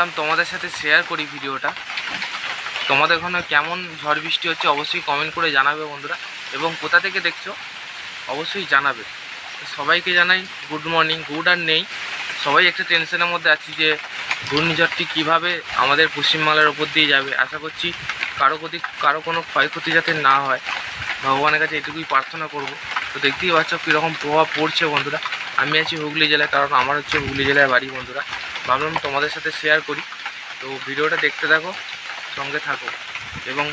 ভাবলাম তোমাদের সাথে শেয়ার করি ভিডিওটা। তোমাদের ওখানে কেমন ঝড় বৃষ্টি হচ্ছে অবশ্যই কমেন্ট করে জানাবে বন্ধুরা, এবং কোথা থেকে দেখছো অবশ্যই জানাবে। সবাইকে জানাই গুড মর্নিং। গুড আর নেই, সবাই একটা টেনশনের মধ্যে আছি যে ঘূর্ণিঝড়টি কীভাবে আমাদের পশ্চিমবাংলার ওপর দিয়ে যাবে। আশা করছি কারো কোনো ক্ষয়ক্ষতি যাতে না হয়, ভগবানের কাছে এটুকুই প্রার্থনা করব। তো দেখতেই পাচ্ছ কীরকম প্রভাব পড়ছে বন্ধুরা। আমি আছি হুগলি জেলায়, কারণ আমার হচ্ছে হুগলি জেলায় বাড়ি বন্ধুরা। ভাবলাম তোমাদের সাথে শেয়ার করি, তো ভিডিওটা দেখতে থাকো, সঙ্গে থাকো এবং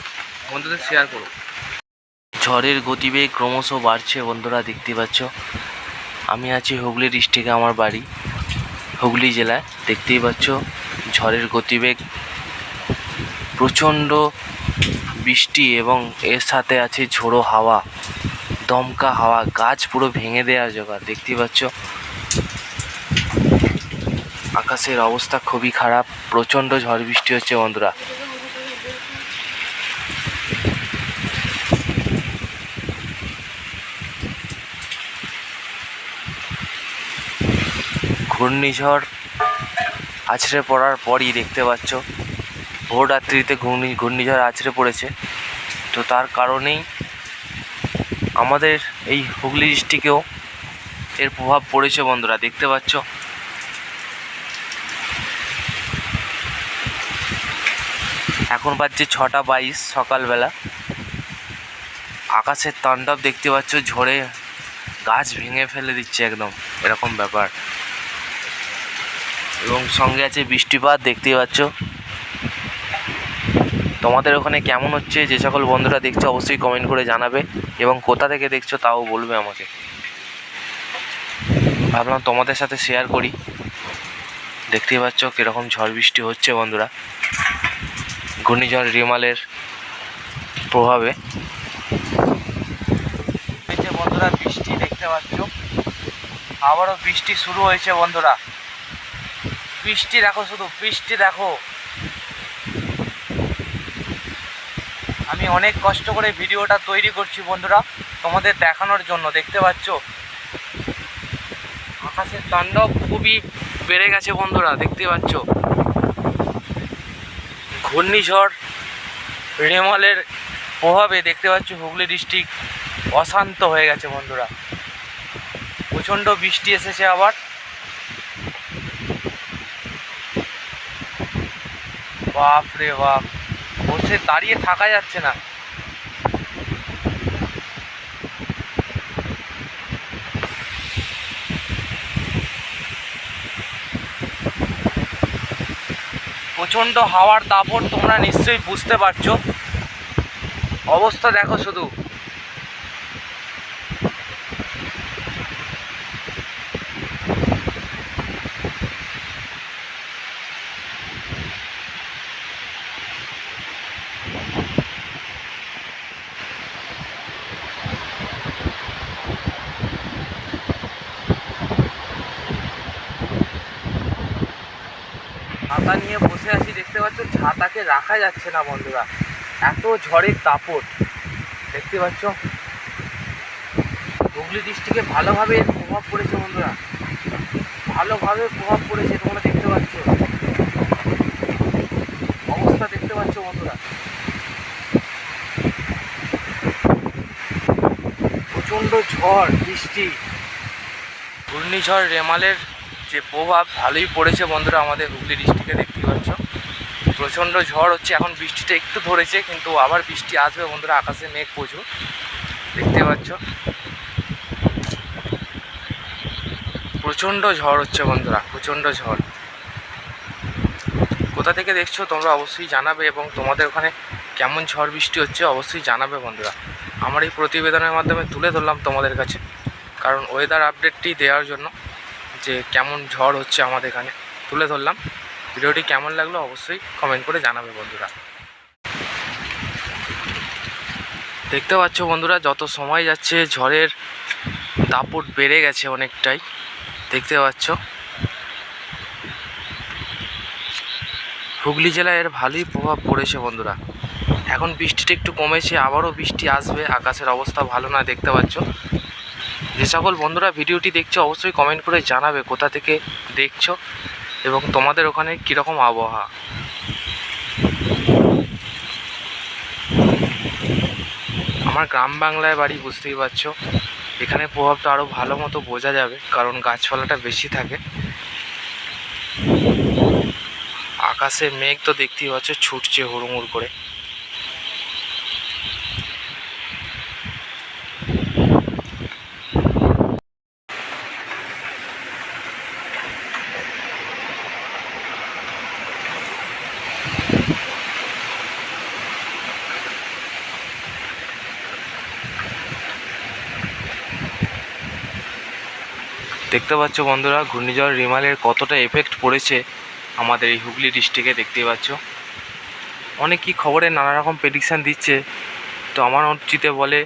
বন্ধুদের শেয়ার করো। ঝড়ের গতিবেগ ক্রমশ বাড়ছে বন্ধুরা, দেখতে পাচ্ছ। আমি আছি হুগলি ডিস্ট্রিক্টে, আমার বাড়ি হুগলি জেলায়। দেখতেই পাচ্ছ ঝড়ের গতিবেগ, প্রচণ্ড বৃষ্টি এবং এর সাথে আছে ঝোড়ো হাওয়া, দমকা হাওয়া, গাছ পুরো ভেঙে দেওয়ার জোগাড়। দেখতেই পাচ্ছ আকাশের অবস্থা খুবই খারাপ, প্রচণ্ড ঝড় বৃষ্টি হচ্ছে বন্ধুরা। ঘূর্ণিঝড় আছড়ে পড়ার পরই দেখতে পাচ্ছ ভোর রাত্রিতে ঘূর্ণিঝড় আছড়ে পড়েছে। তো তার কারণেই আমাদের এই হুগলি ডিস্ট্রিক্টেও এর প্রভাব পড়েছে বন্ধুরা, দেখতে পাচ্ছ। এখন বাজছে 6:22 সকালবেলা। আকাশের তাণ্ডব দেখতে পাচ্ছ, ঝড়ে গাছ ভেঙে ফেলে দিচ্ছে একদম, এরকম ব্যাপার। এবং সঙ্গে আছে বৃষ্টিপাত, দেখতেই পাচ্ছ। তোমাদের ওখানে কেমন হচ্ছে, যে সকল বন্ধুরা দেখছো অবশ্যই কমেন্ট করে জানাবে, এবং কোথা থেকে দেখছো তাও বলবে আমাকে। ভাবলাম তোমাদের সাথে শেয়ার করি। দেখতেই পাচ্ছ কীরকম ঝড় বৃষ্টি হচ্ছে বন্ধুরা, ঘূর্ণিঝড় রিমালের প্রভাবে। বন্ধুরা বৃষ্টি দেখতে পাচ্ছ, আবারও বৃষ্টি শুরু হয়েছে বন্ধুরা। বৃষ্টি দেখো, শুধু বৃষ্টি দেখো। আমি অনেক কষ্ট করে ভিডিওটা তৈরি করছি বন্ধুরা তোমাদের দেখানোর জন্য। দেখতে পাচ্ছ আকাশের তাণ্ডব খুবই বেড়ে গেছে বন্ধুরা, দেখতে পাচ্ছ। ঘূর্ণিঝড় রেমালের প্রভাবে দেখতে পাচ্ছ হুগলি ডিস্ট্রিক্ট অশান্ত হয়ে গেছে বন্ধুরা। প্রচণ্ড বৃষ্টি এসেছে আবার। বাপ রে বাপ, বসে দাঁড়িয়ে থাকা যাচ্ছে না। প্রচণ্ড হাওয়ার দাপট তোমরা নিশ্চয়ই বুঝতে পারছো। অবস্থা দেখো শুধু। ছাতা নিয়ে বসে আছি, দেখতে পাচ্ছ ছাতাকে রাখা যাচ্ছে না বন্ধুরা, এত ঝড়ের দাপট। দেখতে পাচ্ছ হুগলি ডিস্ট্রিক্টে ভালোভাবে এর প্রভাব পড়েছে বন্ধুরা, ভালোভাবে প্রভাব পড়েছে। তোমরা দেখতে পাচ্ছ অবস্থা, দেখতে পাচ্ছ বন্ধুরা। প্রচণ্ড ঝড় বৃষ্টি, ঘূর্ণিঝড় রেমালের যে প্রভাব ভালোই পড়েছে বন্ধুরা আমাদের হুগলি ডিস্ট্রিক্টে। দেখতে পাচ্ছ প্রচণ্ড ঝড় হচ্ছে। এখন বৃষ্টিটা একটু ধরেছে, কিন্তু আবার বৃষ্টি আসবে বন্ধুরা, আকাশে মেঘ প্রচুর। দেখতে পাচ্ছ প্রচণ্ড ঝড় হচ্ছে বন্ধুরা, প্রচণ্ড ঝড়। কোথা থেকে দেখছো তোমরা অবশ্যই জানাবে, এবং তোমাদের ওখানে কেমন ঝড় বৃষ্টি হচ্ছে অবশ্যই জানাবে বন্ধুরা। আমার এই প্রতিবেদনের মাধ্যমে তুলে ধরলাম তোমাদের কাছে, কারণ ওয়েদার আপডেটটি দেওয়ার জন্য যে কেমন ঝড় হচ্ছে আমাদের এখানে তুলে ধরলাম। ভিডিওটি কেমন লাগলো অবশ্যই কমেন্ট করে জানাবে বন্ধুরা। দেখতে পাচ্ছ বন্ধুরা যত সময় যাচ্ছে ঝড়ের দাপট বেড়ে গেছে অনেকটাই, দেখতে পাচ্ছ। হুগলি জেলায় এর ভালোই প্রভাব পড়েছে বন্ধুরা। এখন বৃষ্টিটা একটু কমেছে, আবারও বৃষ্টি আসবে, আকাশের অবস্থা ভালো না। দেখতে পাচ্ছ যে সকল বন্ধুরা ভিডিওটি দেখছো অবশ্যই কমেন্ট করে জানাবে কোথা থেকে দেখছো এবং তোমাদের ওখানে কীরকম আবহাওয়া। আমার গ্রাম বাংলায় বাড়ি, বুঝতেই পারছো, এখানে প্রভাবটা আরও ভালো মতো বোঝা যাবে, কারণ গাছপালাটা বেশি থাকে। আকাশে মেঘ তো দেখতেই পাচ্ছ ছুটছে হুড়মুড় করে। দেখতে পাচ্ছ বন্ধুরা ঘূর্ণিঝড় রিমালের কতটা এফেক্ট পড়েছে আমাদের এই হুগলি ডিস্ট্রিক্টে। দেখতেই পাচ্ছ অনেকই খবরে নানা রকম প্রেডিকশান দিচ্ছে, তো আমার চিতে বলে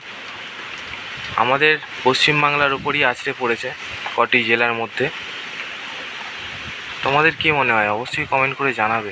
আমাদের পশ্চিমবাংলার উপরই আছড়ে পড়েছে কটি জেলার মধ্যে। তোমাদের কি মনে হয় অবশ্যই কমেন্ট করে জানাবে।